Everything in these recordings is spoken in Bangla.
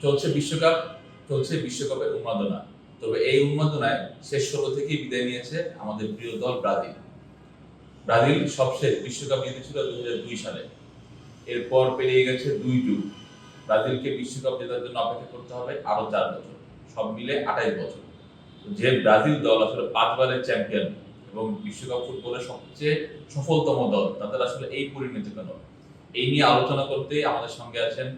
চলছে বিশ্বকাপ, চলছে বিশ্বকাপের উন্মাদনা। তবে এই উন্মাদনায় শেষ 16 থেকেই বিদায় নিয়েছে আমাদের প্রিয় দল ব্রাজিল। ব্রাজিল সবশেষ বিশ্বকাপ জিতেছিল 2002 সালে। এরপর পেরিয়ে গেছে 2 যুগ। ব্রাজিলকে বিশ্বকাপ জেতার জন্য অপেক্ষা করতে হবে আরো 4 বছর, সব মিলে 28 বছর। যে ব্রাজিল দল আসলে 5 বারের চ্যাম্পিয়ন এবং বিশ্বকাপ ফুটবলের সবচেয়ে সফলতম দল, তাদের আসলে এই পরিণতি কেন? এই নিয়ে আলোচনা করতে আমাদের সঙ্গে আছেন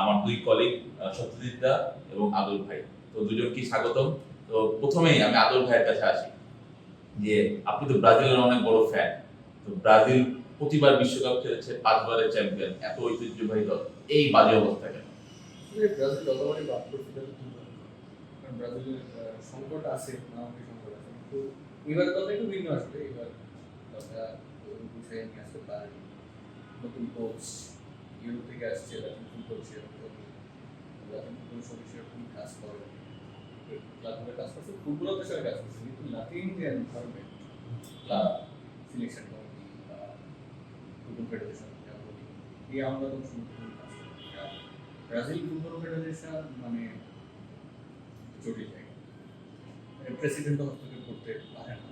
আমার দুই কলিগ সত্যজিৎ দা এবং আদল ভাই। তো দুজনকে স্বাগতম। তো প্রথমেই আমি আদল ভাইয়ের কাছে আসি যে আপনি তো ব্রাজিলের অনেক বড় ফ্যান। তো ব্রাজিল প্রতিবার বিশ্বকাপ খেলেছে, 5 বারের চ্যাম্পিয়ন, এত ঐতিহ্যবাহী দল, এই বাজে অবস্থা কেন? ব্রাজিল যতবারই বাদ করছে কারণ ব্রাজিলের সংকট আছে, নানামুখী সংকট আছে, কিন্তু এবার কথা একটু ভিন্ন আসবে। এবার কথা ওই বিষয়ে নিয়ে আসতে পারেনি। নতুন কোচ ইউরোপ থেকে আসছে, লাতিন ফুটবল সেরকম লাতিন ফুটবল সঙ্গে সেরকম কাজ করে, ক্লাবের কাজ করছে, ফুটবলের পেছনে কাজ করছে, কিন্তু লাতিন যে এনভায়রনমেন্ট, ক্লাব সিলেকশন কমিটি বা ফুটবল ফেডারেশন এই আমরা তো সমর্থন কাজ করি। ব্রাজিল ফুটবল ফেডারেশন মানে জটিল জায়গা, প্রেসিডেন্ট হস্তক্ষেপ করতে পারে না।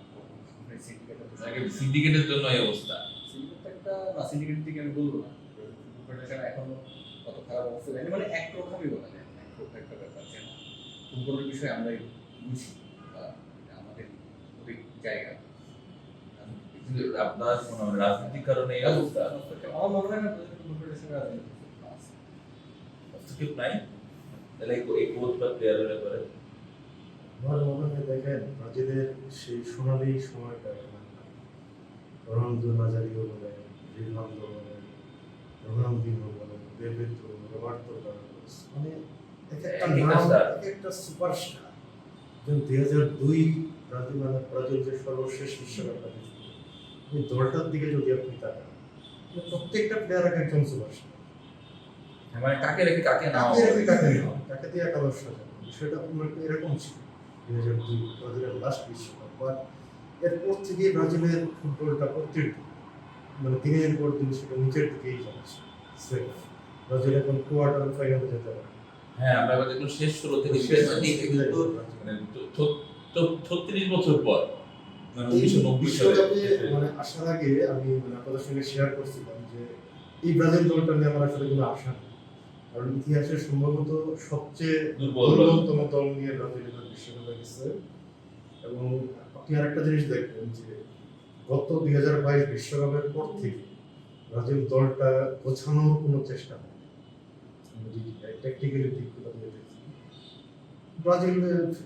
সিন্ডিকেটের জন্য এই অবস্থা। সিন্ডিকেট একটা না, সিন্ডিকেট থেকে আমি বলবো না, ফুটবল ফেডারেশন এখনো কত খারাপ অবস্থা যায়নি, মানে একরকমই বলা যায়, একরকম একটা ব্যাপার যে না, ফুটবলের বিষয়ে আমরাই বুঝি বা আমাদের অধিক জায়গা। কিন্তু আপনার মনে হয় রাজনৈতিক কারণে এই অবস্থা? আমার মনে হয় না ফুটবল ফেডারেশনের রাজনীতি আছে, হস্তক্ষেপ নাই। তাহলে এই কোচ বা প্লেয়ারের ব্যাপারে আমার মনে হয় দেখেন ব্রাজিলের সেই সোনালি সময়টা এখন রোনালদো নাজারিও বলেন, রিভালদো বলেন, রোনালদিনো বলেন, বেবেতো, রবার্তো কার্লোস, মানে এক একটা নাম এক একটা সুপারস্টার। যেমন 2002 ব্রাজিল মানে ব্রাজিল যে সর্বশেষ বিশ্বকাপটা জিতেছিল, এই দলটার দিকে যদি আপনি তাকান, প্রত্যেকটা প্লেয়ার এক একজন সুপারস্টার। মানে কাকে রেখে কাকে নাও, কাকে দিয়ে একাদশ সাজানো, বিষয়টা এরকম ছিল 2002 ব্রাজিলের লাস্ট বিশ্বকাপ। বা এরপর থেকে ব্রাজিলের ফুটবলটা প্রত্যেক মানে দিনের পর দিন সেটা নিচের দিকেই যাচ্ছে। ব্রাজিল এখন কোয়ার্টার ফাইনালে যেতে পারে। হ্যাঁ, আমরা এবার দেখুন শেষ 16 থেকে কিন্তু 36 বছর পর, মানে 1990 সালে মানে আসার আগে আমি মানে আপনাদের সঙ্গে শেয়ার করছিলাম যে এই ব্রাজিল দলটা নিয়ে আমার আসলে কোনো আশা নেই, কারণ ইতিহাসের সম্ভবত সবচেয়ে দুর্বলতম দল নিয়ে ব্রাজিল বিশ্বকাপে গেছে। এবং আপনি আরেকটা জিনিস দেখবেন যে গত 2022 বিশ্বকাপের পর থেকে ব্রাজিল দলটা গোছানোর কোনো চেষ্টা নেই। টেকনিক্যালি দিকগুলো দেখছি, ব্রাজিল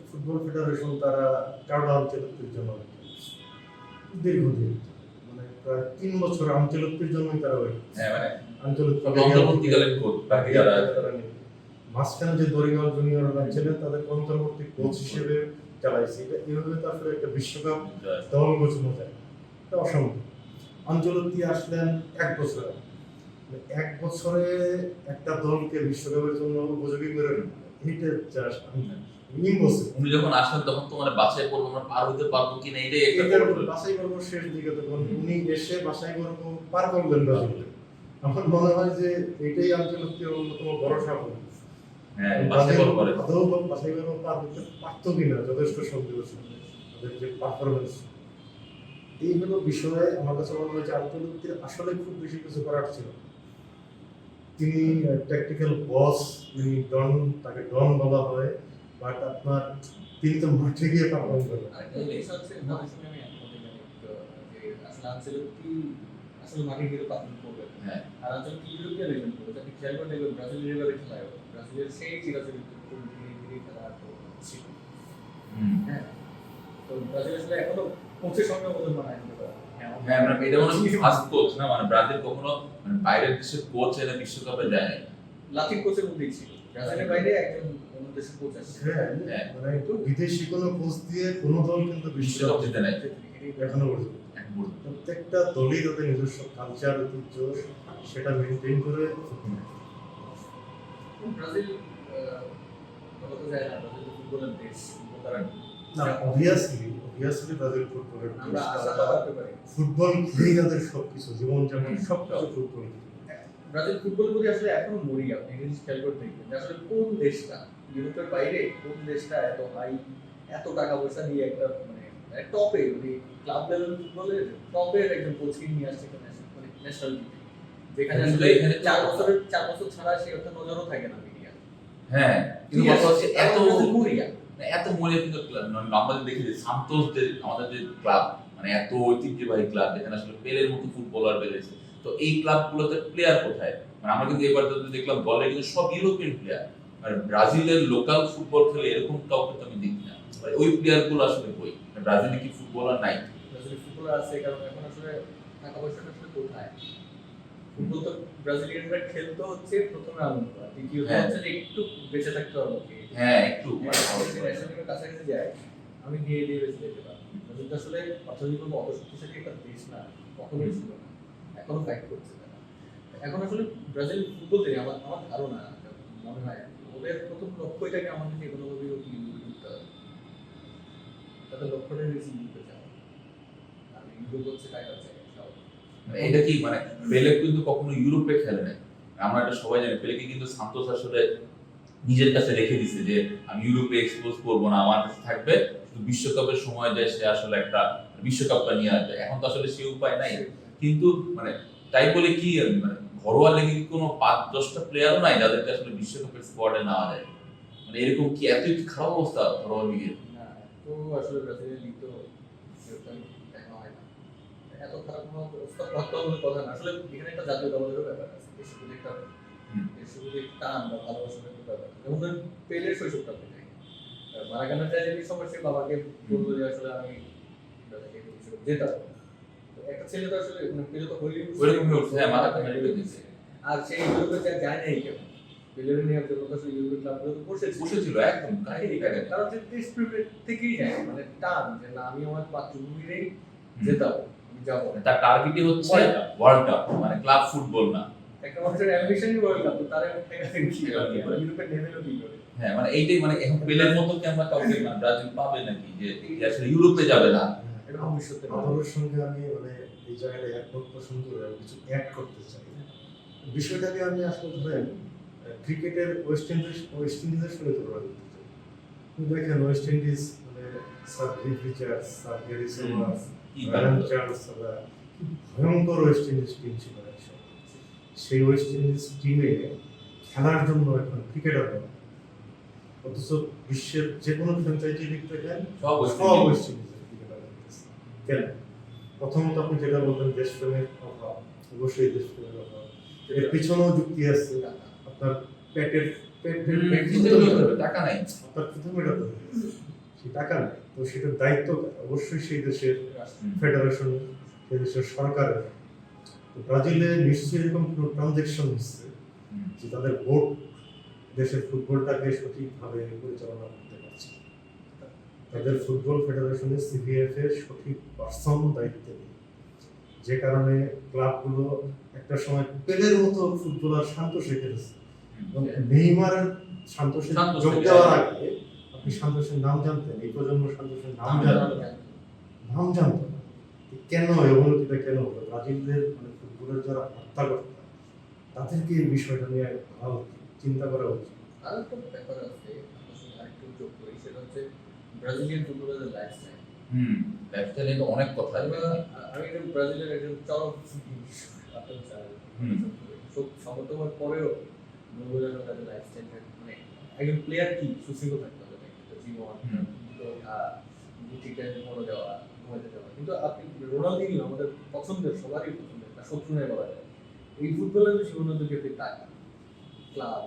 ফুটবল ফেডারেশন তারা কার্ডো আঞ্চলিকের জন্য দীর্ঘদিন মানে প্রায় 3 বছর আঞ্চলিকের জন্যই তারা মানে আঞ্চলিক অন্তর্বর্তীকালীন কোচ বাকি যারা মাঝখানে যে দরিয়াল জুনিয়ররা ছিলেন তাদের অন্তর্বর্তী কোচ হিসেবে চালাইছে। এটা এইভাবে তো আসলে একটা বিশ্বকাপ দল গোছানো যায়, এটা অসম্ভব। আঞ্চলিক আসলেন 1 বছর, 1 বছরে একটা দলকে বিশ্বকাপের জন্য উপযোগী করে এটা জাস্ট ইম্পসিবল। উনি যখন আসেন তখন তো মানে বাছাই করবো আমরা পার হতে পারবো কিনা, এটাই একটা বাছাই পর্ব শেষ দিকে তখন উনি এসে বাছাই পর্ব পার করলেন ব্রাজিল। আমার মনে হয় যে এটাই আঞ্চলিকের অন্যতম বড় সাফল্য। হ্যাঁ, বাছাই পর্ব করে আদৌ বাছাই পর্ব পার হতে পারতো কিনা যথেষ্ট সন্দেহ ছিল তাদের যে পারফরমেন্স। এইগুলো বিষয়ে আমার কাছে মনে হয় যে আঞ্চলিকের আসলে খুব বেশি কিছু করার ছিল। তিনি ট্যাকটিক্যাল বস, তিনি ডন, তাকে ডন বলা হয়, বাট আপনার তিনি তো মাঠে গিয়ে পারফর্ম করেন। আসলে মাঠে গিয়ে পারফর্ম করবে, হ্যাঁ, আর আসলে কি ইউরোপিয়ান লেভেল করে তাকে খেয়াল করে দেখবেন ব্রাজিলের লেভেলে খেলা হবে, ব্রাজিলের সেই চিরাচরিত ধীরে খেলা ছিল। হ্যাঁ, তো ব্রাজিল আসলে এখনো কোচের সঙ্গে মতো মানায় নিতে পারে। হ্যাঁ, মানে এটা মনে হয় ফার্স্ট কোচ না, মানে ব্রাজিল কখনো মানে বাইরের দেশের কোচ এনে বিশ্বকাপে যায় নাই। লাতিন কোচের মধ্যেই ছিল, ব্রাজিলের বাইরে একজন অন্য দেশের কোচ আছে। হ্যাঁ, মানে একটু বিদেশি কোনো কোচ দিয়ে কোনো দল কিন্তু বিশ্বকাপ জিতে নাই এখনো পর্যন্ত। প্রত্যেকটা দলই তাদের নিজস্ব কালচার, ঐতিহ্য সেটা মেনটেন করে ব্রাজিল বলা তো যায় না, ব্রাজিল ফুটবলের দেশ, না অবভিয়াসলি ব্রাজিল ফুটবলের আমরা আশা তো করতে পারি। ফুটবল খেলেই তাদের সবকিছু, জীবন যেমন সবকিছু ফুটবল। ব্রাজিল ফুটবল প্রতি আসলে এখনো মরি। আপনি একটা জিনিস খেয়াল করে দেখবেন যে আসলে কোন দেশটা ইউরোপের বাইরে কোন দেশটা এত হাই এত টাকা পয়সা দিয়ে একটা মানে টপে মানে ক্লাব লেভেল ফুটবলের টপের একজন কোচকে নিয়ে আসছে মানে ন্যাশনাল টিমে, যেখানে আসলে এখানে তো- 4 বছর ছাড়া সে একটা নজরও থাকে না মিডিয়া। হ্যাঁ, কিন্তু কথা হচ্ছে এত মরিয়া এত মনে কিন্তু আমরা দেখি যে সান্তোস যে আমাদের যে ক্লাব মানে এত ঐতিহ্যবাহী ক্লাব যেখানে আসলে পেলের মতো ফুটবলার বেড়েছে, তো এই ক্লাবগুলোতে প্লেয়ার কোথায়? মানে আমরা কিন্তু এবার যদি দেখলাম দলে কিন্তু সব ইউরোপিয়ান প্লেয়ার, মানে ব্রাজিলের লোকাল ফুটবল খেলে এরকম কাউকে তো আমি দেখি না। মানে ওই প্লেয়ার গুলো আসলে কই? মানে ব্রাজিলে কি ফুটবলার নাই? ব্রাজিলের ফুটবলার আছে, কারণ এখন আসলে টাকা পয়সাটা আসলে কোথায়? ফুটবল তো ব্রাজিলিয়ানরা খেলতো হচ্ছে প্রথমে আনন্দ, আর দ্বিতীয়ত হ্যাঁ। হচ্ছে যে একটু বেঁচে থাকতে হবে। হ্যাঁ, একটু মানে ন্যাশনাল কাছাকাছি যায়, আমি দিয়ে দিয়ে বেঁচে যেতে পারি। ব্রাজিল তো আসলে অর্থনৈতিক অত শক্তিশালী একটা দেশ না, কখনোই ছিল না, এখনো ফাইট করছে তারা। এখন আসলে ব্রাজিল ফুটবল থেকে আমার আমার ধারণা মনে হয় ওদের প্রথম লক্ষ্যটাকে আমাদের যে কোনোভাবে ইউরোপে ঢুকতে হবে, তাদের লক্ষ্যটা বেশি ইউরোপে যাওয়া, আর ইউরোপ হচ্ছে টাইগার জায়গা। মানে এটা কি মানে পেলে কিন্তু কখনো ইউরোপে খেলে নাই। আমরা এটা সবাই জানি পেলেকে কিন্তু সান্তোস আসলে নিজের কাছে রেখে দিছে যে আমি ইউরোপে এক্সপোজ করবো না, আমার কাছে থাকবে, শুধু বিশ্বকাপের সময় যায় সে আসলে একটা বিশ্বকাপটা নিয়ে আসবে। এখন তো আসলে সে উপায় নাই, কিন্তু মানে তাই বলে কি মানে ঘরোয়া লিগে কি কোনো 5-10টা প্লেয়ারও নাই যাদেরকে আসলে বিশ্বকাপের স্কোয়াডে নেওয়া যায়? মানে এরকম কি এতই কি খারাপ অবস্থা ঘরোয়া লিগের? না, তো আসলে ব্রাজিলের লিগ তো সেরকম দেখা হয় না। এত খারাপ কোনো অবস্থা থাকতে হবে কথা না। আসলে এখানে একটা জাতীয় দলেরও ব্যাপার আছে, দেশের প্রতি একটা দেশের প্রতি টান বা ভালোবাসার একটা ব্যাপার আছে। যেমন ধরেন পেলের শৈশবটা পেলে মারাকানা ট্র্যাজেডির সময় সে বাবাকে বললো যে আসলে আমি ব্রাজিলকে বিশ্বকাপ জেতাবো। তো একটা ছেলে তো আসলে মানে পেলে তো হইলেই ওইরকম হয়ে উঠছে, হ্যাঁ, মারাকানা দিচ্ছে। আর সেই ইউরোপে যায় নাই কেন? পেলের নিয়ে জন্য তো আসলে ইউরোপের ক্লাবগুলো তো বসেছিল একদম কাহিনী কাহিনী। কারণ যে দেশ প্রেমের থেকেই যায়, মানে টান যে না আমি আমার মাতৃভূমিরেই জেতাবো, আমি যাবো। তার টার্গেটই হচ্ছে ওয়ার্ল্ড কাপ, মানে ক্লাব ফুটবল না। একটা মানুষের অ্যাম্বিশনই ওয়ার্ল্ড কাপ, তো তার কি কি করে? ইউরোপের লেভেলও কি করে? হ্যাঁ, মানে এইটাই, মানে এখন পেলের মতো কি আমরা কাউকে মানে ব্রাজিল পাবে নাকি যে আসলে ইউরোপে যাবে না? এটা ভবিষ্যতে আদরের সঙ্গে আমি মানে এই জায়গাটা একমত পোষণ করে আমি কিছু অ্যাড করতে চাই। বিষয়টাকে আমি আসলে ধরেন ক্রিকেটের ওয়েস্ট ইন্ডিজের সঙ্গে তুলনা করতে চাই। কিন্তু দেখেন ওয়েস্ট ইন্ডিজ মানে স্যার রিক রিচার্ডস, স্যার গ্যারি সোবার্স, কি ব্রায়ান চার্লস, ভয়ঙ্কর ওয়েস্ট ইন্ডিজ টিম ছিল একসময়। সেই ওয়েস্ট ইন্ডিজ টিমে খেলার জন্য এখন ক্রিকেটার দরকার, অথচ বিশ্বের যে কোনো ফ্র্যাঞ্চাইজি লিগ দেখেন সব ওয়েস্ট সব ইন্ডিজ। ওয়েস্ট ইন্ডিজের ক্রিকেটার দেখতেছে। কেন? প্রথমত আপনি যেটা বললেন দেশপ্রেমের অভাব, অবশ্যই দেশপ্রেমের অভাব। এর পিছনেও যুক্তি আছে, আপনার পেটের টাকা নাই। আপনার প্রথম মেটাতে হবে, সেই টাকা নেই, তো সেটার দায়িত্ব অবশ্যই সেই দেশের ফেডারেশন, সেই দেশের সরকারের। তো ব্রাজিলে নিশ্চয়ই এরকম কোনো ট্রানজেকশন হচ্ছে যে তাদের বোর্ড দেশের ফুটবলটাকে সঠিকভাবে পরিচালনা করতে পারছে, তাদের ফুটবল ফেডারেশনের সিভিএফ এর সঠিক পার্সন দায়িত্বে নেই, যে কারণে ক্লাবগুলো একটা সময় পেলের মতো ফুটবলার সান্তোসে খেলেছে। নেইমারের সান্তোসে সান্তোস যোগ থেকে দেওয়ার আগে আপনি সান্তোসের নাম জানতেন? এই প্রজন্ম সান্তোসের নাম জানতেন না। কেন এই অবনতিটা কেন হলো? ব্রাজিলের মানে ফুটবলের যারা হত্যাকর্তা তাদেরকে এই বিষয়টা নিয়ে ভালো চিন্তা করা উচিত। আর একটা ব্যাপার আছে, আরেকটু যোগ করি, সেটা হচ্ছে ব্রাজিলিয়ান ফুটবলারদের লাইফস্টাইল। লাইফস্টাইলে তো অনেক কথা। আমি একজন ব্রাজিলের একজন চরম সমর্থ হওয়ার পরেও বলবো যে তাদের লাইফস্টাইল মানে একজন প্লেয়ার কি সুশৃঙ্খল থাকতে হবে, একটা জীবন ঠিক টাইমে ঘুমানো যাওয়া, ঘুমাতে যাওয়া। কিন্তু আপনি রোনালদিনিও আমাদের পছন্দের, সবারই পছন্দের, তার শত্রু নেই বলা যায়। এই ফুটবলের জীবন যদি আপনি টাকা, ক্লাব,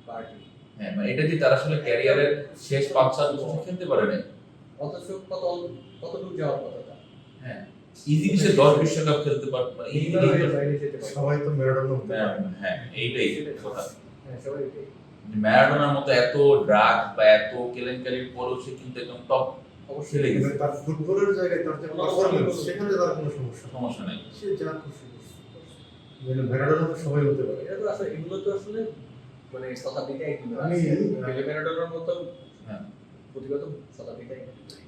পার্টি, হ্যাঁ, মানে এটা যে তারা আসলে ক্যারিয়ারের শেষ 5-7 বছর খেলতে পারে না। অথচ কতদূর যাওয়ার কথা তার। হ্যাঁ, ইজিলি সে 10 বিশ্বকাপ খেলতে পারত, মানে ইজিলি। বাইরে যেতে পারে। সবাই তো ম্যারাডোনা হতে পারে না। হ্যাঁ, এইটাই কথা। হ্যাঁ, সবাই এটাই। ম্যারাডোনার মতো এত ড্রাগ বা এত কেলেঙ্কারির পরেও সে কিন্তু একদম টপ অবশ্যই খেলে কিন্তু গেছে, তার ফুটবলের জায়গায় তার যে পারফরম্যান্স, সেখানে তার কোনো সমস্যা নেই। সমস্যা নেই। সে যা খুশি করছে। মানে ম্যারাডোনা তো সবাই হতে পারে। এটা তো আসলে এগুলো তো আসলে মানে শতাব্দীটাই আমি পেলে ম্যারাডোনার মতো হ্যাঁ, প্রতিগত শতাব্দীটাই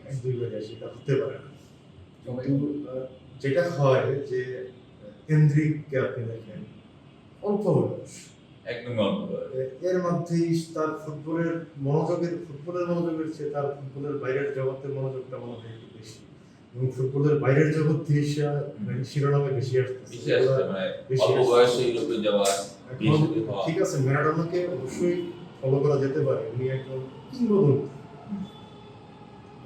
এক দুই জায়গায় সেটা হতে পারে না। কিন্তু যেটা হয় যে কেন্দ্রিককে আপনি দেখেন, অল্প বয়স, একদম অল্প বয়স। এর মধ্যেই তার ফুটবলের মনোযোগের চেয়ে তার ফুটবলের বাইরের জগতের মনোযোগটা মনে হয় একটু বেশি, এবং ফুটবলের বাইরের জগৎ থেকে শিরোনামে বেশি বেশি আসছে মানে অল্প বয়সে ইউরোপে যাওয়া, এখন ঠিক আছে, ম্যারাডোনাকে অবশ্যই ফলো করা যেতে পারে, উনি একজন কিংবদন্তি,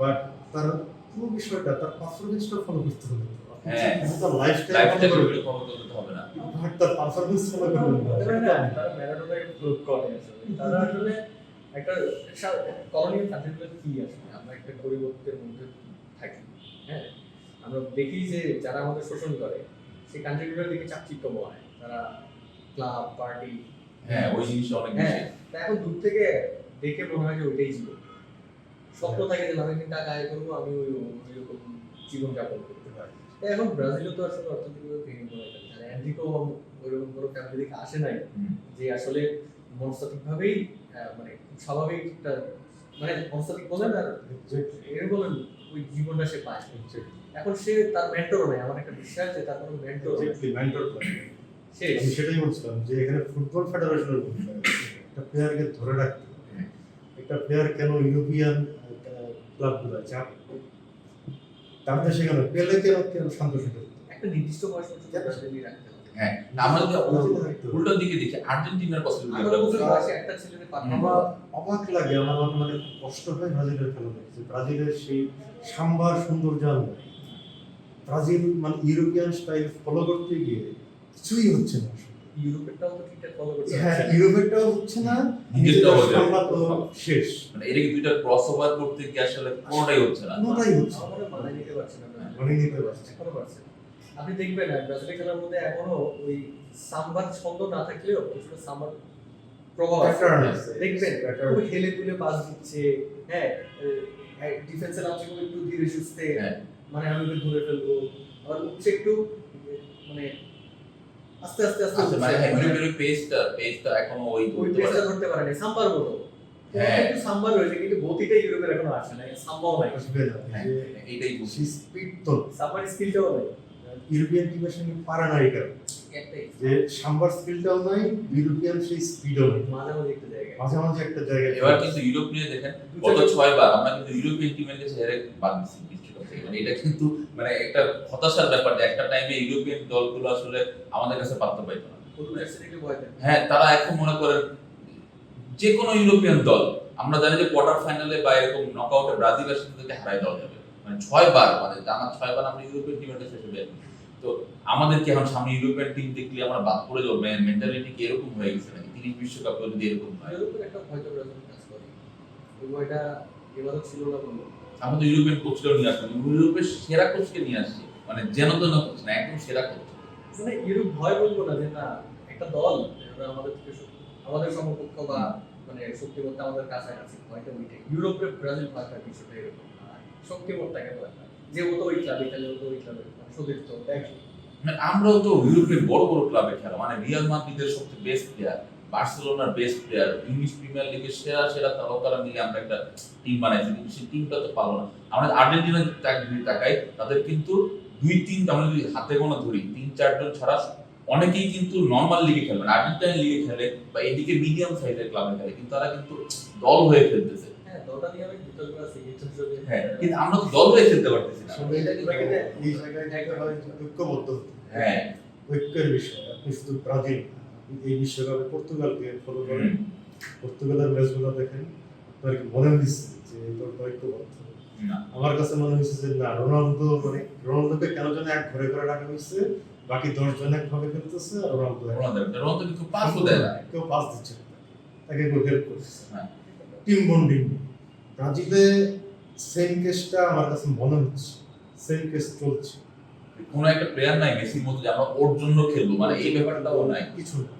বাট তার পুরো বিষয়টা, তার পারফরমেন্সটা ফলো করতে হবে। হ্যাঁ, তার লাইফস্টাইল লাইফটা ফলো করবে, ফলো করতে হবে না। বাট তার পারফরমেন্স ফলো করবে না। তারা ম্যারাডোনাকে প্রয়োগ করে আসলে। তারা আসলে একটা কলোনিয়াল কান্ট্রিগুলো কি আসলে আমরা একটা পরিবর্তনের মধ্যে থাকি, হ্যাঁ আমরা দেখি যে যারা আমাদের শোষণ করে সেই কান্ট্রিগুলোর দিকে চাকচিক্য হয়, তারা ক্লাব পার্টি, হ্যাঁ, ওই জিনিসটা অনেক হ্যাঁ বেশি। তা এখন দূর থেকে দেখে মনে হয় যে ওইটাই ছিল স্বপ্ন থাকে যে আমি টাকা আয় করবো, আমি ওইরকম জীবনযাপন করতে পারি। তা এখন ব্রাজিলও তো আসলে অর্থনৈতিকভাবে ভেঙে পড়ে গেছে, আর এনরিকো ওইরকম কোনো ফ্যামিলি থেকে আসে নাই যে আসলে মনস্তাত্ত্বিকভাবেই মানে খুব স্বাভাবিক একটা মানে মনস্তাত্ত্বিক বলেন আর এর বলেন ওই জীবনটা সে পায়। এখন সে তার মেন্টরও নেই, আমার একটা বিশ্বাস যে তার কোনো মেন্টর মেন্টর আমি সেটাই বলছিলাম যে এখানে ফুটবল ফেডারেশনের বিষয়, একটা প্লেয়ারকে ধরে রাখতে হবে। একটা প্লেয়ার কেন ইউরোপিয়ান ক্লাবগুলো যাবে, তার দেশে কেন পেলে কেন শান্ত একটা নির্দিষ্ট বয়স পর্যন্ত ব্রাজিল রাখতে হবে। হ্যাঁ, আমরা যদি উল্টো দিকে দেখি, আর্জেন্টিনার কথা যদি 18 বছর আমরা বয়সে একটা ছেলেকে পাঠানো আমার অবাক লাগে, আমার মানে খুব কষ্ট হয় ব্রাজিলের খেলা দেখতে। ব্রাজিলের সেই সাম্বার সৌন্দর্য নেই, ব্রাজিল মানে ইউরোপিয়ান স্টাইল ফলো করতে গিয়ে কিছুই হচ্ছে না আসলে। ইউরোপেরটাও তো ঠিকঠাক ফলো করতে হ্যাঁ, পারছে না। ইউরোপেরটাও হচ্ছে না, নিজেরটাও হচ্ছে না। সাম্বা তো শেষ, মানে এদিকে দুইটা ক্রসওভার করতে গিয়ে আসলে কোনোটাই হচ্ছে না। কোনোটাই হচ্ছে না, আমরা মানায় নিতে পারছি না, মানে নিতে পারছে না। এখনো পারছে না। আপনি দেখবেন ব্রাজিলের খেলার মধ্যে এখনো ওই সাম্বার ছন্দ না থাকলেও কিছুটা সাম্বার প্রভাব আছে। Pattern আছে। দেখবেন Pattern। খুব হেলে তুলে পাস দিচ্ছে, হ্যাঁ ডিফেন্সের আছে একটু ধীরে সুস্থে, হ্যাঁ। মানে আমি ওকে ধরে ফেলবো, আবার উঠছে একটু মানে আস্তে আস্তে আস্তে আচ্ছা, মানে উঠছে। ইউরোপের পেজটা এখনো ওই ওই ধরতে পেসটা পারে। ধরতে পারে না, সাম্বার মতো হ্যাঁ। একটু সাম্বার রয়েছে কিন্তু গতিটা ইউরোপের এখনো আসে না, সাম্বাও নাই, আসবে না, হ্যাঁ, যে এইটাই বুঝছি। সেই স্পিড তো সাম্বার স্কিলটাও নাই ইউরোপিয়ান টিমের সঙ্গে পারে না, এই কারণে একটাই, যে সাম্বার স্কিলটাও নাই, ইউরোপিয়ান সেই স্পিডও নেই, মাঝামাঝি একটা জায়গায়। মাঝামাঝি একটা জায়গায়। এবার কিন্তু ইউরোপ নিয়ে দেখেন, গত 6 বার আমরা কিন্তু ইউরোপিয়ান টিমের কাছে হেরে বাদ দিচ্ছি বিশ্বকাপ থেকে। মানে এটা কিন্তু মানে একটা হতাশার ব্যাপার যে একটা টাইমে ইউরোপিয়ান দলগুলো আসলে আমাদের কাছে পাত্তা পাইতো না। পর্তুগালের থেকে ভয় দেয়। হ্যাঁ, তারা এখন মনে করেন যে কোনো ইউরোপিয়ান দল, আমরা জানি যে কোয়ার্টার ফাইনালে বা এরকম নকআউটে ব্রাজিলের সাথে থেকে হারাই দেওয়া যাবে। মানে 6 বার, মানে টানা 6 বার আমরা ইউরোপিয়ান টিমের কাছে হেরে। তো আমাদের কি এখন সামনে ইউরোপিয়ান টিম দেখলে আমরা বাদ পড়ে যাবো? মেন্টালিটি কি এরকম হয়ে গেছে নাকি? 30 বিশ্বকাপে যদি এরকম হয়, ইউরোপের একটা ভয়টা ব্রাজিল কাজ করে, ওই ভয়টা এবারও ছিল না বলবো। আমরা তো ইউরোপিয়ান কোচটাও নিয়ে আসলাম, ইউরোপের সেরা কোচকে নিয়ে আসছি, মানে যেন তেন কোচ না, একদম সেরা কোচ। মানে ইউরোপ ভয় বলবো না, যে না একটা দল ওরা আমাদের থেকে আমাদের সমকক্ষ বা মানে শক্তিমত্তা আমাদের কাছাকাছি, ভয়টা ওইটাই। ইউরোপে ব্রাজিল ভয় পায় বিষয়টা এরকম, শক্তিমত্তাকে ভয় পায় যে ও তো ওই ক্লাবে খেলে, ও তো ওই ক্লাবে সতীর্থ একই। মানে আমরাও তো ইউরোপের বড় বড় ক্লাবে খেলা, মানে রিয়াল মাদ্রিদের সবচেয়ে বেস্ট প্লেয়ার, বার্সেলোনার বেস্ট প্লেয়ার, ইংলিশ প্রিমিয়ার লিগের সেরা সেরা তারকারা মিলে আমরা একটা টিম বানাইছি, কিন্তু সেই টিমটা তো পারলো না। আমরা আর্জেন্টিনার তাকাই, তাদের কিন্তু 2-3, আমরা যদি হাতে গোনা ধরি 3-4 জন ছাড়া অনেকেই কিন্তু নর্মাল লিগে খেলে, মানে আর্জেন্টাইন লিগে খেলে বা এদিকে মিডিয়াম সাইজের ক্লাবে খেলে, কিন্তু তারা কিন্তু দল হয়ে খেলতেছে। হ্যাঁ, দলটা নিয়ে অনেক বিতর্ক আছে, হ্যাঁ, কিন্তু আমরা তো দল হয়ে খেলতে পারতেছি না। আসলে এই জায়গায় থেকে হয় যে ঐক্যবদ্ধ হতে হবে। হ্যাঁ, ঐক্যের বিষয়, আপনি শুধু ব্রাজিল না, আপনি এই বিশ্বকাপে পর্তুগালকে ফলো করেন, পর্তুগালের ম্যাচগুলো দেখেন, আপনার কি মনে হয়েছে যে এই দলটা ঐক্যবদ্ধ? না, আমার কাছে মনে হয়েছে যে না, রোনালদোকে কেন যেন এক ঘরে করে রাখা হয়েছে, বাকি 10 জন এক ভাবে খেলতেছে, আর রোনালদো কিন্তু পাসও দেয় না। কেউ পাস দিচ্ছে না, তাকে কেউ হেল্প করছে। হ্যাঁ। টিম বন্ডিং ব্রাজিলে সেম কেসটা আমার কাছে মনে হচ্ছে, সেম কেস চলছে। কোনো একটা প্লেয়ার নাই মেসির মতো যে আমরা ওর জন্য খেলবো, মানে এই ব্যাপারটাও নাই। কিছু না,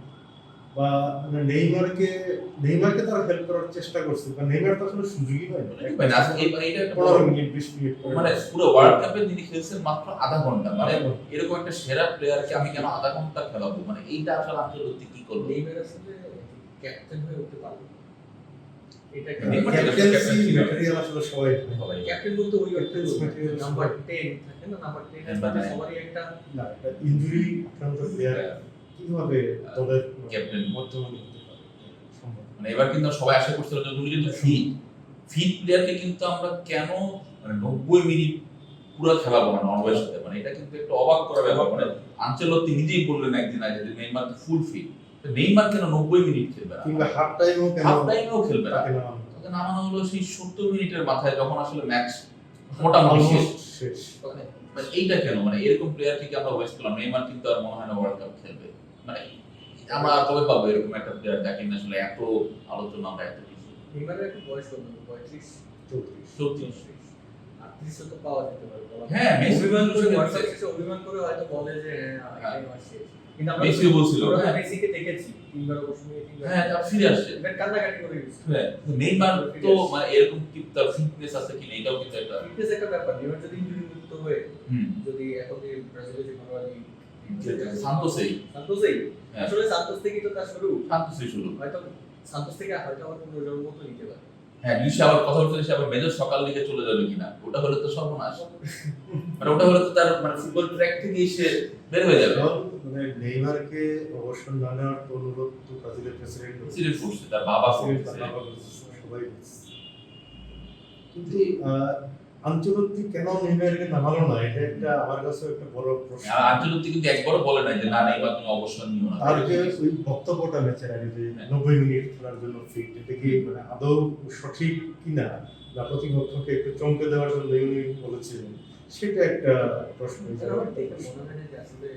বা মানে নেইমারকে তারা হেল্প করার চেষ্টা করছে, বা নেইমার তো আসলে সুযোগই পায় না। মানে আজকে এইটা একটা 15 মিনিট 20 মিনিট করে মানে পুরো ওয়ার্ল্ড কাপে তিনি খেলছেন মাত্র আধা ঘন্টা, মানে এরকম একটা সেরা প্লেয়ারকে আমি কেন আধা ঘন্টা খেলাবো? মানে এইটা আসলে আন্তর্জাতিক কি করবো? নেইমার আসলে ক্যাপ্টেন হয়ে উঠতে পারবে, এটা একটা নেইমার ক্যাপ্টেন্সি ম্যাটেরিয়াল আসলে সবাই সবাই ক্যাপ্টেন বলতে ওই অর্থে Material নাম্বার 10 থাকে না, নাম্বার 10 নাম্বার 10 সবারই একটা না, একটা ইনজুরি আক্রান্ত প্লেয়ার কিভাবে দলের ক্যাপ্টেন বর্তমানে হতে পারে সম্ভব। মানে এবার কিন্তু সবাই আশা করছিল যে উনি কিন্তু ফিট প্লেয়ারকে কিন্তু আমরা কেন মানে 90 মিনিট পুরো খেলাবো না নরওয়ের সাথে, মানে এটা কিন্তু একটা অবাক করা ব্যাপার। মানে আনচেলত্তি নিজেই বললেন একদিন আগে যে নেইমার ফুল ফিট, নেইমার কেন 90 মিনিট খেলবে না, কিংবা হাফ টাইমেও কেন হাফ টাইমেও খেলবে না, তাকে নামানো হলো? তাকে নামানো হলো সেই 70 মিনিটের মাথায় যখন আসলে ম্যাচ মোটামুটি শেষ। Almost শেষ। মানে এইটা কেন, মানে এরকম প্লেয়ারকে কি আমরা ওয়েস্ট করলাম? নেইমার কিন্তু আর মনে হয় না ওয়ার্ল্ড কাপ খেলবে, মানে আমরা আর কবে পাবো এরকম একটা প্লেয়ার যাকে নিয়ে আসলে এত আলোচনা বা এত কিছু। নেইমারের একটু বয়স কত? 35 34 34 38 তো পাওয়া যেতে পারে বলা যায়। হ্যাঁ, মেসি অভিমান করে বলছিল WhatsApp যে- শেষে অভিমান করে হয়তো বলে যে হ্যাঁ এটাই আমার শেষ। কিন্তু আমরা মেসিও বলছিল, আমরা হ্যাঁ। মেসিকে দেখেছি তিনবার অবশ্য নিয়ে তিনবার হ্যাঁ, তা ফিরে আসছে। এবার কান্নাকাটি করে গেছে। হ্যাঁ, নেইমার তো মানে এরকম কি তার ফিটনেস আছে কিনা এটাও কিন্তু একটা ফিটনেস একটা ব্যাপার। নেইমার যদি ইনজুরি মুক্ত হয়ে হুম যদি এখন যে ব্রাজিলের যে ঘরোয়া সান্তোসেই সান্তোসেই হ্যাঁ। আসলে সান্তোস থেকেই তো তার শুরু। সান্তোসই শুরু। হয়তো সান্তোস থেকে হয়তো আবার পুনর্জন্ম তো নিতে পারে। হ্যাঁ, লিসা আবার কথা বলতে সে আবার মেজর সকাল দিকে চলে যাবে কিনা, ওটা হলে তো সর্বনাশ। মানে ওটা হলে তো তার মানে ফুটবল ট্র্যাক থেকে সে বের হয়ে যাবে। এবং মানে নেইমারকে অবসর না নেওয়ার তো অনুরোধ তো ব্রাজিলের প্রেসিডেন্ট সিরিয়াস করছে, তার বাবা করছে। সবাই করছে। কিন্তু আঞ্চলত্তি কেন নেইমারকে নামালো না, এটা একটা আমার কাছে একটা বড় প্রশ্ন। আর আঞ্চলত্তি কিন্তু একবারও বলে নাই যে না নেইমার তুমি অবসর নিও না। তার যে ওই বক্তব্যটা ম্যাচের আগে যে 90 মিনিট খেলার জন্য ফিট, এটা কি মানে আদৌ সঠিক কিনা, না প্রতিপক্ষকে একটু চমকে দেওয়ার জন্য উনি বলেছিলেন, সেটা একটা প্রশ্ন। এটা আমার দেখে মনে হয় না যে আসলে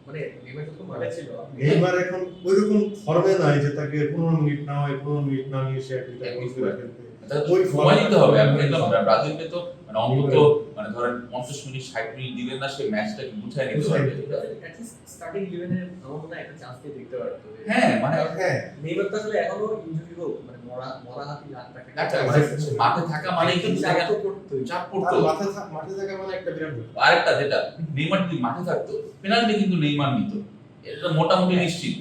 মানে নেইমার যখন মাঠে ছিল নেইমার এখন ওইরকম ফর্মে নাই যে তাকে 15 মিনিট নামায় 15 মিনিট নামিয়ে সে একটা গোল করে ফেলতে। ওই সময় দিতে হবে। আমি দেখলাম ব্রাজিলকে তো মানে অন্তত মানে ধরেন 50 মিনিট 60 মিনিট দিলেন না, সে ম্যাচটাকে গুছায় নিতে পারবে। স্টার্টিং 11 এর আমার মনে হয় একটা চান্স দিয়ে দেখতে পারতো। হ্যাঁ, মানে হ্যাঁ, নেইমার তো আসলে এখনো ইনজুরি হোক মানে মরা হাতি লাখ টাকা আচ্ছা, মানে মাঠে থাকা মানেই কিন্তু চাপ দেখেন তো করতোই। চাপ তার পড়তো। মাঠে থাকা মানে একটা বিরাট ব্যাপার। আরেকটা যেটা নেইমার যদি মাঠে থাকতো পেনাল্টি কিন্তু নেইমার নিত, এটা মোটামুটি নিশ্চিত।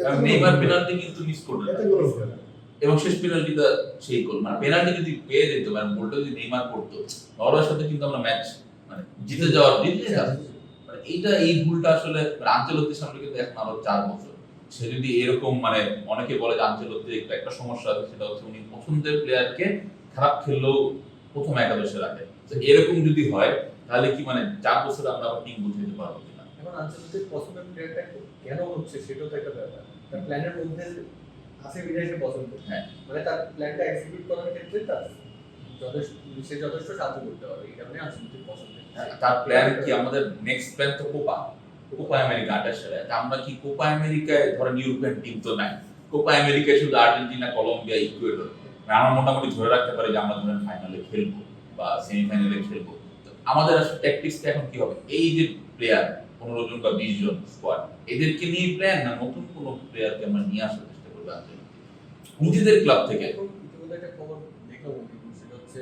কারণ নেইমার পেনাল্টি কিন্তু মিস করবে এতে না। কোনো ব্যাপার না। এবং শেষ পেনাল্টিটা সেই গোল, মানে পেনাল্টি যদি পেয়ে যেত মানে গোলটা যদি নেইমার করতো, নরওয়ের সাথে কিন্তু আমরা ম্যাচ মানে জিতে যেতাম। মানে এই ভুলটা আসলে মানে আঞ্চলত্তির সামনে কিন্তু এখন আরো 4 বছর সে যদি এরকম মানে অনেকে বলে যে আঞ্চলত্তির একটা সমস্যা আছে, সেটা হচ্ছে উনি পছন্দের প্লেয়ারকে খারাপ খেললেও প্রথম একাদশে রাখে। তো এরকম যদি হয় তাহলে কি মানে 4 বছর আমরা আবার টিম বুঝাইতে পারবো কিনা। এখন আঞ্চলিক পছন্দের প্লেয়ারটা কেন হচ্ছে সেটাও তো একটা ব্যাপার। তার প্ল্যানের মধ্যে আছে বিধায় সে পছন্দ। হ্যাঁ। মানে তার প্ল্যানটা এক্সিকিউট করার ক্ষেত্রে তার যথেষ্ট সাহায্য করতে হবে। এটা মানে আঞ্চলিক পছন্দ। তার প্ল্যান কি আমাদের নেক্সট প্ল্যান তো কোপা আমেরিকা 28 সালে। তা আমরা কি কোপা আমেরিকায় ধরেন ইউরোপিয়ান টিম তো নাই, কোপা আমেরিকায় শুধু আর্জেন্টিনা, কলম্বিয়া, ইকুয়েডর, আমরা মোটামুটি ধরে রাখতে পারি যে আমরা ধরেন ফাইনালে খেলবো বা সেমিফাইনালে খেলবো। তো আমাদের আসলে ট্যাকটিক্সটা এখন কি হবে? এই যে প্লেয়ার 15 জন বা 20 জন স্কোয়াড, এদেরকে নিয়ে প্ল্যান না নতুন কোনো প্লেয়ারকে আমরা নিয়ে আসার চেষ্টা করবো নিজেদের ক্লাব থেকে। এখন ইতিমধ্যে একটা খবর দেখলাম, সেটা হচ্ছে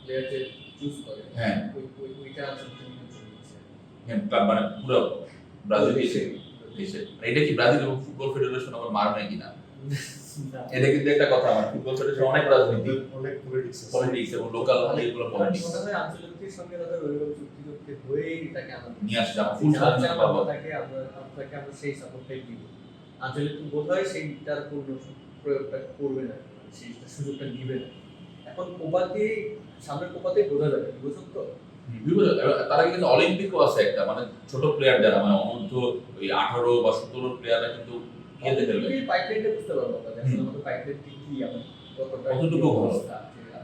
প্লেয়ার যে চুজ করে হ্যাঁ, ওইটা আঞ্চলিক নিয়ন্ত্রণ দিচ্ছে। হ্যাঁ, ক্লাব মানে পুরো ব্রাজিল দেশে। মানে এটা কি ব্রাজিল এবং ফুটবল ফেডারেশন আবার মার নাই কিনা? এটা কিন্তু একটা কথা, আমার ফুটবল ফেডারেশন অনেক রাজনীতি, অনেক পলিটিক্স এবং লোকাল এগুলো পলিটিক্স মনে হয় আঞ্চলিকের সঙ্গে তাদের ওইভাবে চুক্তি হয়েই তাকে আমাদের নিয়ে আসছে। আমরা ফুল স্বাধীনতা পাবো। তাকে আপনাকে আমরা সেই সাপোর্টটাই দিব। আঞ্চলিক বোধ হয় সেইটার পূর্ণ প্রয়োগটা করবে না, সেই সুযোগটা দিবে না। এখন কোপাতে সামনের কোপাতে বোঝা যাবে, বুঝুন তো। তার আগে কিন্তু অলিম্পিকও আছে একটা, মানে ছোট প্লেয়ার যারা মানে অনূর্ধ্ব ওই 18 বা 17 প্লেয়াররা কিন্তু ইয়েতে খেলবে। পাইপলাইনটা বুঝতে পারবো আমরা, আসলে আমাদের পাইপলাইন কি আমরা কতটুকু ভালো।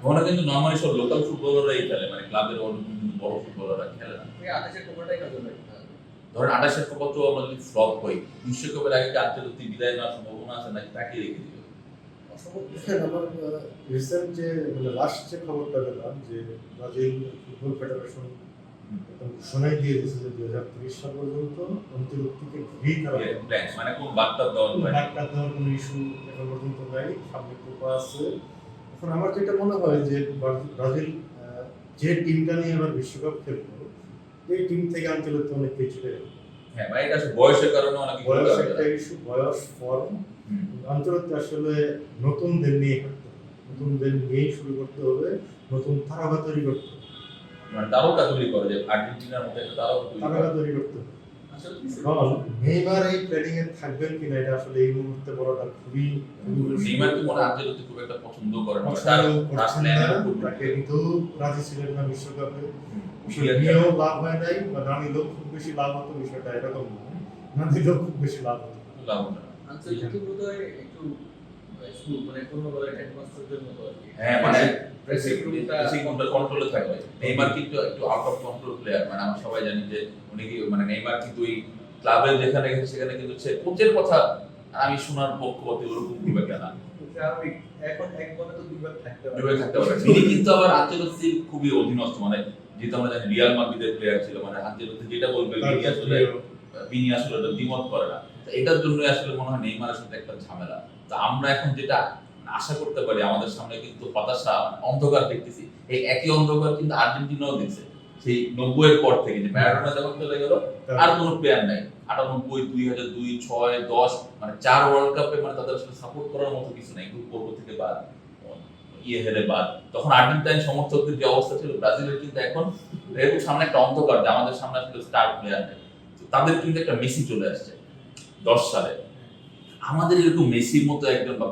ওখানে কিন্তু নরমালি সব লোকাল ফুটবলাররাই খেলে, মানে ক্লাবের অন্য কিন্তু বড় ফুটবলাররা খেলে না। ওই 28 কোপাটাই নজর রাখতে হবে। ধরেন 28 কোপা তো আমরা যদি ফ্লপ হই, বিশ্বকাপের আগে কি আঞ্চলিক বিদায় নেওয়ার সম্ভাবনা আছে নাকি তাকে রেখে দিবে? আমার রিসেন্ট যে মানে লাস্ট যে খবরটা পেলাম যে ব্রাজিল ফুটবল ফেডারেশন ঘোষণাই দিয়ে দিয়েছে যে 2030 সাল পর্যন্ত অন্তর্ভুক্তিকে ঘিরেই তারা প্ল্যান মানে কোন বার্তা দেওয়া হয় ডাক্তার দেওয়ার কোনো ইস্যু এখন পর্যন্ত নাই, সামনে কোপা আছে। এখন আমার যেটা মনে হয় যে ব্রাজিল যে টিমটা নিয়ে এবার বিশ্বকাপ খেলবে এই টিম থেকে আঞ্চলিক অনেক পিছিয়ে যাবে। হ্যাঁ, মানে এটা বয়সের কারণে অনেক কিছু বয়স হবে। একটা ইস্যু, বয়স ফর্ম আঞ্চলিক আসলে নতুনদের নিয়ে হাঁটতে হবে, নতুনদের নিয়েই শুরু করতে হবে, নতুন তারকা তৈরি করতে হবে, মানে তারকা তৈরি করে যে আর্জেন্টিনার মতো একটা তারকা তৈরি করে। তারকা তৈরি করতে হবে। কারণ নেইমার এই প্ল্যানিং এ থাকবেন কিনা এটা আসলে এই মুহূর্তে বলাটা খুবই নেইমার কি মনে আঞ্চেলত্তি খুব একটা পছন্দ করে না, পছন্দ তার করছেন প্ল্যানের না, উপর তাকে নিতেও রাজি ছিলেন না বিশ্বকাপে। আসলে নিয়েও লাভ হয় নাই বা না নিলেও খুব বেশি লাভ হতো, বিষয়টা এরকম না, না নিলেও খুব বেশি লাভ হতো। লাভ হতো না। আঞ্চলিক বোধহয় একটু স্কুল মানে কোন বলে হেডমাস্টারদের মতো আর কি। হ্যাঁ মানে ড্রেসিং রুমটা কন্ট্রোলে থাকবে। নেইমার কিন্তু একটু আউট অফ কন্ট্রোল প্লেয়ার, মানে আমরা সবাই জানি যে উনি কি মানে নেইমার কিন্তু ওই ক্লাবের যেখানে গেছে সেখানে কিন্তু সে কোচের কথা আমি শোনার পক্ষপাতী ওরকম খুব একটা না। স্বাভাবিক, এখন এক বলে তো দুইবার থাকতে পারে। দুইবার থাকতে পারে। তিনি কিন্তু আবার আঞ্চেলত্তির খুবই অধীনস্থ, মানে যেহেতু আমরা জানি রিয়াল মাদ্রিদের প্লেয়ার ছিল, মানে আঞ্চেলত্তি যেটা বলবে তিনি আসলে এটা দ্বিমত করে না। তো এটার জন্য আসলে মনে হয় নেইমারের সাথে একটা ঝামেলা। তো আমরা এখন যেটা আশা করতে পারি, আমাদের সামনে কিন্তু হতাশা অন্ধকার দেখতেছি, এই একই অন্ধকার কিন্তু আর্জেন্টিনাও দেখছে সেই 90 এর পর থেকে, যে ম্যারাডোনা যখন চলে গেল আর কোনো প্লেয়ার নাই। 98, 2002, 6, 10 মানে 4 ওয়ার্ল্ড কাপে মানে তাদের আসলে সাপোর্ট করার মতো কিছু নাই, গ্রুপ পর্ব থেকে বাদ, হেরে বাদ। তখন আর্জেন্টাইন সমর্থকদের যে অবস্থা ছিল, ব্রাজিলের কিন্তু এখন এরকম সামনে একটা অন্ধকার যে আমাদের সামনে আসলে স্টার প্লেয়ার নেই। তাদের কিন্তু একটা মেসি চলে আসছে 10 সালে। আমাদের এরকম মেসির মতো একজন বা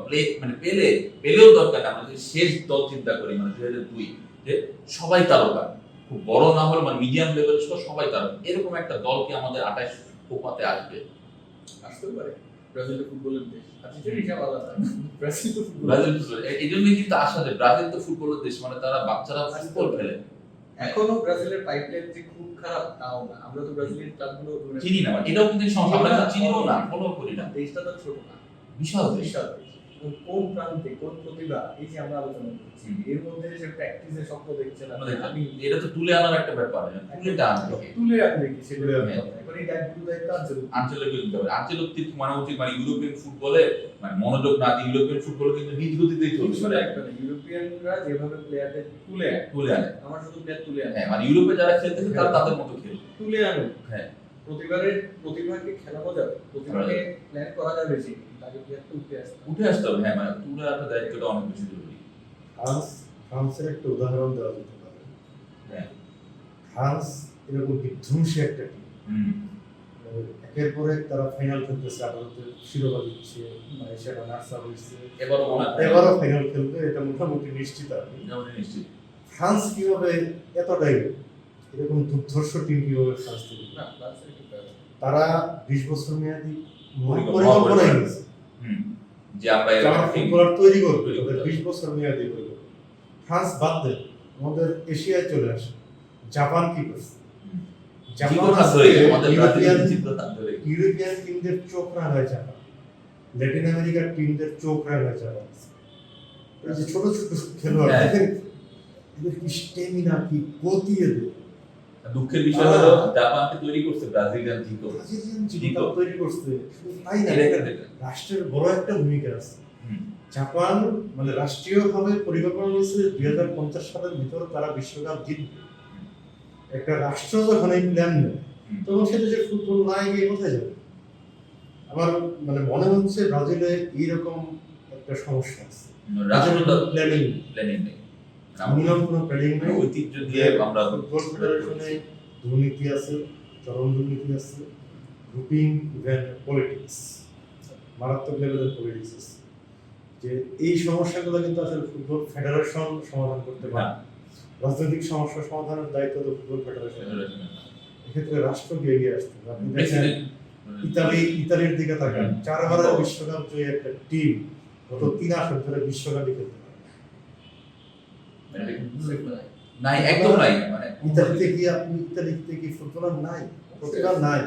পেলেও দরকার না। আমরা যদি শেষ দল চিন্তা করি, মানে 2002, যে সবাই তারকা, খুব বড় না হলে মানে মিডিয়াম লেভেল সবাই তারকা, এরকম একটা দল কি আমাদের 28 কোপাতে আসবে? আসতে পারে। ব্রাজিল ফুটবলের দেশ, আর্জেন্টিনা আলাদা, ব্রাজিল তো ফুটবল। ব্রাজিল এই জন্যই কিন্তু আসা যে ব্রাজিল তো ফুটবলের দেশ, মানে তারা বাচ্চারা ফুটবল খেলে। এখনো ব্রাজিলের পাইপলাইন যে খুব খারাপ তাও না, আমরা তো ব্রাজিলের ক্লাবগুলো চিনি না, এটাও কিন্তু সমস্যা, আমরা চিনিও না, ফলো করি না। দেশটা তো ছোট না, বিশাল দেশ। বিশাল দেশ। এবং কোন প্রান্তে কোন প্রতিভা, এই যে আমরা আলোচনা করছি, এর মধ্যে যে প্র্যাকটিসের স্বপ্ন দেখছেন আমি, এটা তো তুলে আনার একটা ব্যাপার, তুলে টান তুলে আনবে কি সেটা তুলে আনবে। এখন এই দায়িত্ব দায়িত্ব আছে। আঞ্চলিক দিতে হবে। আঞ্চলিক মানে উচিত মানে ইউরোপিয়ান ফুটবলে মানে মনোযোগ না দিয়ে ইউরোপিয়ান ফুটবল কিন্তু নিজ গতিতেই চলছে, মানে ইউরোপিয়ানরা যেভাবে প্লেয়ারদের তুলে আনে, তুলে আনে। আমার শুধু প্লেয়ার তুলে আনে, হ্যাঁ মানে ইউরোপে যারা খেলতেছে তারা তাদের মতো খেলবে, তুলে আনে। হ্যাঁ প্রতিভাকে খেলানো যাবে, প্রতিভাকে প্ল্যান করা যাবে, বেশি তাকে প্লেয়ার তো উঠে আসতে হবে। হ্যাঁ মানে তুলে আনার দায়িত্বটা অনেক বেশি জরুরি। ফ্রান্সের একটা উদাহরণ দেওয়া যেতে পারে। হ্যাঁ ফ্রান্স এরকম বিধ্বংসী একটা টিম, একের পর এক তারা ফাইনাল খেলতেছে, আপাতত শিরোপা দিচ্ছে, সেটা নার্সা হয়েছে, এবারও মনে হয় এবারও ফাইনাল খেলবে, এটা মোটামুটি নিশ্চিত আর কি। নিশ্চিত। ফ্রান্স কিভাবে এতটাই এরকম দুর্ধর্ষ টিম কিভাবে ফ্রান্স তৈরি করে? না ফ্রান্সের কি ব্যাপার? তারা 20 বছর মেয়াদী পরিকল্পনা পরিকল্পনাই নিয়েছে যে আমরা যারা ফুটবলার তৈরি করবে, তৈরি করতে তাদের 20 বছর মেয়াদী পরিকল্পনা। ফ্রান্স বাদ দেন, আমাদের এশিয়ায় চলে আসে, জাপান কি করছে? জাপান ইউরোপিয়ান টিমদের চোখ রাঙায় জাপান, ল্যাটিন আমেরিকার টিমদের চোখ রাঙায় জাপান। এই যে ছোট ছোট খেলোয়াড়, এদের কি স্টেমিনা, কি গতি এদের। দুঃখের বিষয় হলো জাপানকে তৈরি করছে ব্রাজিলিয়ান জিতো। ব্রাজিলিয়ান জিতো তৈরি করছে, শুধু তাই না, রাষ্ট্রের বড় একটা ভূমিকা আছে। জাপান মানে রাষ্ট্রীয়ভাবে পরিকল্পনা নিয়েছে 2050 সালের ভিতর তারা বিশ্বকাপ জিতবে। একটা রাষ্ট্র যখন এই প্ল্যান নেয়, তখন সে দেশের ফুটবল না এগিয়ে কোথায় যাবে? আমার মানে মনে হচ্ছে ব্রাজিলে এইরকম একটা সমস্যা আছে, প্ল্যানিং নেই, মিনিমাম কোনো প্ল্যানিং নেই। ঐতিহ্য দিয়ে আমরা ফুটবল ফেডারেশনে দুর্নীতি আছে, চরম দুর্নীতি আছে, গ্রুপিং, ইভেন পলিটিক্স, মারাত্মক লেভেলের পলিটিক্স আছে। যে এই সমস্যাগুলো কিন্তু আসলে ফুটবল ফেডারেশন সমাধান করতে পারে। রাজনৈতিক সমস্যা সমাধানের দায়িত্ব তো ফুটবল ফেডারেশনের। এক্ষেত্রে রাষ্ট্রকে এগিয়ে আসতে হবে। আপনি দেখেন ইতালির দিকে তাকান, 4 বারের বিশ্বকাপ জয়ী একটা টিম গত 3 আসর ধরে বিশ্বকাপে খেলতে পারে নাই, একদম নাই। মানে ইতালিতে কি ফুটবলার নাই, প্রতিভা নাই,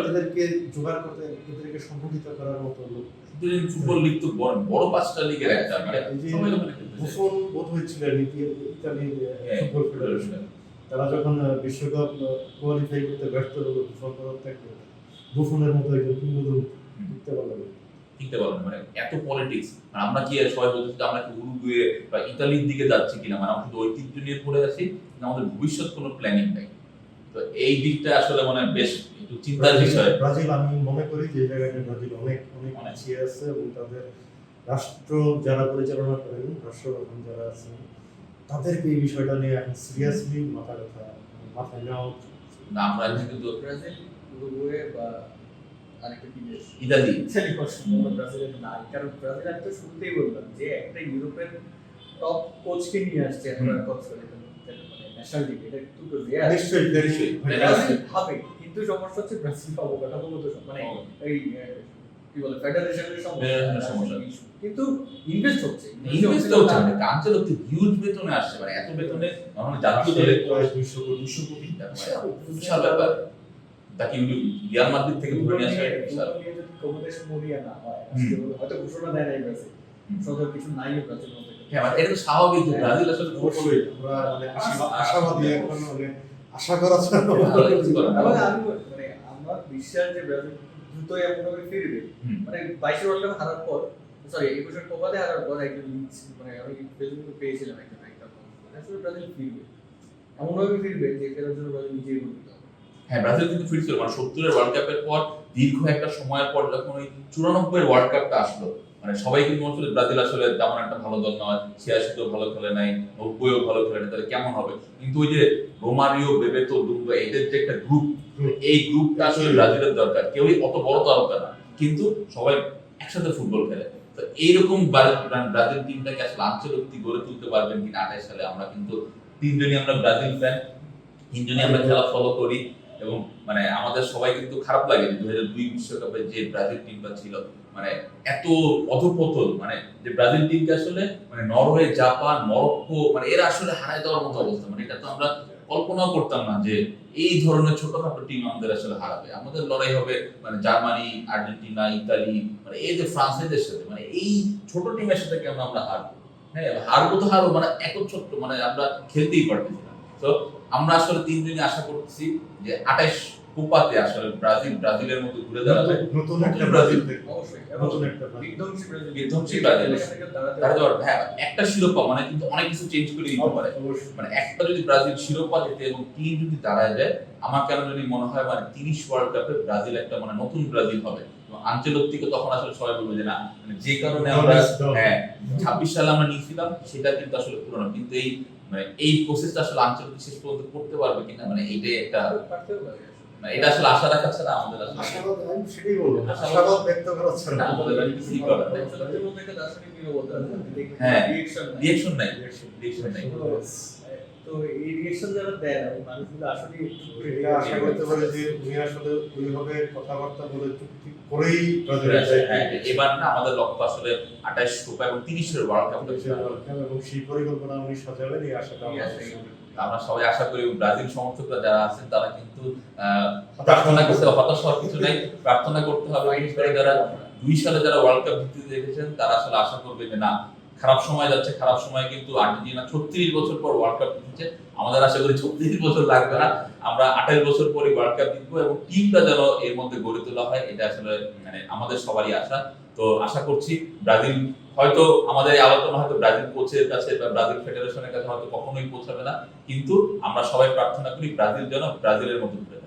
এদেরকে জোগাড় করতে, এদেরকে সংগঠিত করার মতো লোক। ফুটবল লিগ তো বড় 5টা লিগের একটা, মানে বুফন বোধ হয়েছিলেন ইতালির ফুটবল ফেডারেশন, তারা যখন বিশ্বকাপ কোয়ালিফাই করতে ব্যর্থ হলো, বুফন পদত্যাগ করে, বুফনের মতো একজন কিংবদন্তি টিকতে পারবে মানে এত পলিটিক্স। মানে আমরা কি সবাই বলতেছি আমরা কি উরুগুয়ে বা ইতালির দিকে যাচ্ছি কিনা, মানে আমরা শুধু ঐতিহ্য নিয়ে পড়ে আছি, আমাদের ভবিষ্যৎ কোনো প্ল্যানিং নেই। তো এই দিকটা আসলে মানে বেশ একটু চিন্তার বিষয়। ব্রাজিল আমি মনে করি যে জায়গাটা ব্রাজিল অনেক অনেক পিছিয়ে আছে, এবং তাদের রাষ্ট্র যারা পরিচালনা করেন, রাষ্ট্রপ্রধান যারা আছেন, তাদেরকে এই বিষয়টা নিয়ে এখন সিরিয়াসলি মাথায় নেওয়া উচিত। আমরা কিন্তু ব্রাজিল উরুগুয়ে বা আরেকটা কি দেশ ইতালি ইতালি পছন্দ আমার ব্রাজিলের নাই, কারণ ব্রাজিল আমি তো শুরুতেই বললাম যে একটা ইউরোপের টপ কোচকে নিয়ে আসছে একবার কোচ করে, মানে ন্যাশনাল লিগ, এটা একটু রেয়ার। নিশ্চয়ই নিশ্চয়ই। ব্রাজিল হবে, কিন্তু সমস্যা হচ্ছে ব্রাজিল অবকাঠামোগত মানে এই কি বলে ফেডারেশনের সমস্যা। কিন্তু ইনভেস্ট হচ্ছে, ইনভেস্ট হচ্ছে মানে আনচেলত্তি হিউজ বেতনে আসছে, মানে এত বেতনে মানে জাতীয় দলে প্রায় 200 কোটি 200 কোটি টাকা, মানে বিশাল ব্যাপার। তাকে রিয়াল মাদ্রিদ থেকে ধরে নিয়ে আসা একটা বিশাল। কমিউনিকেশন মুভিয়া না হয় আজকে হয়তো ঘোষণা দেয় নাই ব্রাজিল, সদর কিছু নাই ব্রাজিল মধ্যে। হ্যাঁ মানে এটা তো স্বাভাবিক যে ব্রাজিল আসলে অবশ্যই আমরা মানে আশাবাদী এখন, মানে আশা করা ছাড়া ভালো কিছু করার এবং নেই। আমি মানে আমার বিশ্বাস যে ব্রাজিল দ্রুতই এমনভাবে ফিরবে, হুম। মানে 22 ওয়ার্ল্ড কাপ হারার পর, সরি 21 কোপাতে হারার পর একজন লিডস মানে আমি ফেসবুকে পেয়েছিলাম একটা আসলে ব্রাজিল ফিরবে, এমনভাবে ফিরবে যে ফেরার জন্য ব্রাজিল নিজেই গর্বিত হবে। হ্যাঁ ব্রাজিল কিন্তু ফিরছিল মানে 70-এর ওয়ার্ল্ড কাপের পর দীর্ঘ একটা সময়ের পর যখন ওই 94-এর ওয়ার্ল্ড কাপটা আসলো, মানে সবাই কিন্তু মনে ব্রাজিল আসলে তেমন একটা ভালো দল নয়, 86-তেও ভালো খেলে নাই, 90-এও ভালো খেলে নাই, তাহলে কেমন হবে। কিন্তু ওই যে রোমারিও, বেবেতো, দুঙ্গা, এদের যে একটা গ্রুপ, এই গ্রুপটা আসলে ব্রাজিলের দরকার। কেউই অত বড় তারকা না, কিন্তু সবাই একসাথে ফুটবল খেলে। তো এইরকম ব্রাজিল টিমটাকে আসলে আনচেলত্তি গড়ে তুলতে পারবেন কিনা 28 সালে। আমরা কিন্তু তিনজনই আমরা ব্রাজিল ফ্যান, তিনজনই আমরা খেলা ফলো করি, এবং মানে আমাদের সবাই কিন্তু খারাপ লাগে যে 2002 বিশ্বকাপে যে ব্রাজিল টিমটা ছিল, মানে এত অধপতন, মানে যে ব্রাজিল টিমকে আসলে মানে নরওয়ে, জাপান, মরক্কো, মানে এরা আসলে হারায় দেওয়ার মতো অবস্থা। মানে এটা তো আমরা কল্পনাও করতাম না যে এই ধরনের ছোটখাটো টিম আমাদের আসলে হারাবে। আমাদের লড়াই হবে মানে জার্মানি, আর্জেন্টিনা, ইতালি, মানে এই যে ফ্রান্স, এদের সাথে, মানে এই ছোট টিমের সাথে কেন আমরা হারবো। হ্যাঁ হারবো তো হারবো, মানে এত ছোট্ট, মানে আমরা খেলতেই পারতেছি না। তো আমরা আসলে তিনজনই আশা করছি যে 28 কোপাতে আসলে ব্রাজিলের মতো ঘুরে দাঁড়াবে, নতুন একটা ব্রাজিল দেখবো। অবশ্যই নতুন একটা ব্রাজিল। বিধ্বংসী ব্রাজিল, বিধ্বংসী ব্রাজিল। দাঁড়াতে তারা তো হ্যাঁ একটা শিরোপা মানে কিন্তু অনেক কিছু চেঞ্জ করে দিতে পারে। অবশ্যই। মানে একটা যদি ব্রাজিল শিরোপা জেতে এবং টিম যদি দাঁড়ায় যায়, আমার কেন যদি মনে হয় মানে 30 ওয়ার্ল্ড কাপে ব্রাজিল একটা মানে নতুন ব্রাজিল হবে। এবং আনচেলত্তিকে তখন আসলে সবাই বলবে যে না, মানে যে কারণে আমরা 26 সালে আমরা নিয়েছিলাম সেটা কিন্তু আসলে পুরনো, কিন্তু এই মানে এই প্রসেসটা আসলে আনচেলত্তি শেষ পর্যন্ত করতে পারবে কিনা, মানে এইটাই একটা, পারতেও পারে। মানে এটা আসলে আশা রাখা ছাড়া আমাদের আসলে আশাবাদ, আমি সেটাই বলবো, আশাবাদ ব্যক্ত করা ছাড়া না, আমাদের আর কিছুই করার নেই। আনচেলত্তির মধ্যে একটা দার্শনিক নীরবতা আছে, হ্যাঁ, রিঅ্যাকশন নাই। রিয়েকশন নাই। তো এই রিঅ্যাকশন যারা দেয় না, মানুষগুলো আসলে এটা আশা করতে পারে যে উনি আসলে ওইভাবে কথাবার্তা বলে চুক্তি করেই ব্রাজিলের হ্যাঁ, এবার না আমাদের লক্ষ্য আসলে 28 কোপা এবং 30-এর ওয়ার্ল্ড কাপ। এবং সেই পরিকল্পনা উনি সাজাবেন, এই আশাটা আমরা আমরা সবাই আশা করি ব্রাজিল সমর্থকরা যারা আছেন তারা কিন্তু প্রার্থনা করতে, হতাশ হওয়ার কিছু নাই, প্রার্থনা করতে হবে। বিশেষ করে যারা 2 সালে যারা ওয়ার্ল্ড কাপ জিততে দেখেছেন তারা আসলে আশা করবে যে না, খারাপ সময় যাচ্ছে, খারাপ সময় কিন্তু আর্জেন্টিনা 36 বছর পর ওয়ার্ল্ড কাপ জিতেছে, আমাদের আশা করি 36 বছর লাগবে না, আমরা 28 বছর পরে ওয়ার্ল্ড কাপ জিতবো এবং টিমটা যেন এর মধ্যে গড়ে তোলা হয়, এটা আসলে মানে আমাদের সবারই আশা। তো আশা করছি ব্রাজিল হয়তো আমাদের এই আলোচনা হয়তো ব্রাজিল কোচের কাছে বা ব্রাজিল ফেডারেশনের কাছে হয়তো কখনোই পৌঁছাবে না, কিন্তু আমরা সবাই প্রার্থনা করি ব্রাজিল যেন ব্রাজিলের মতো ঘুরে থাকে।